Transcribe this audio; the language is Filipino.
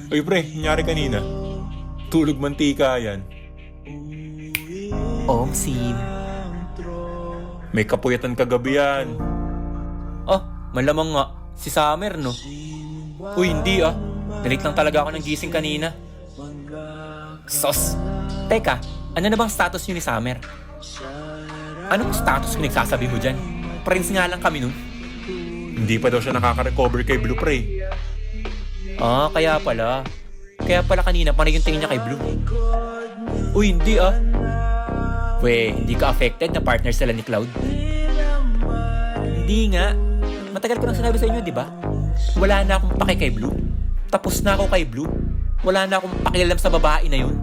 Uy pre, nangyari kanina. Tulog mantika yan. Sim. May kapuyatan kagabi yan. Oh, malamang nga. Si Summer, no? Uy, hindi ah. Nalit lang talaga ako ng gising kanina. Sos. Teka, ano na bang status nyo ni Summer? Anong status yung nagsasabi mo dyan? Friends nga lang kami nun. Hindi pa daw siya nakaka-recover kay Blue pre. Ah, kaya pala. Kaya pala kanina panay yung tingin niya kay Blue. Uy, hindi ah. We, hindi ka affected na partner sila ni Cloud? Hindi nga. Matagal ko nang sinabi sa inyo, di ba? Wala na akong pake kay Blue. Tapos na ako kay Blue. Wala na akong pakialam sa babae na yun.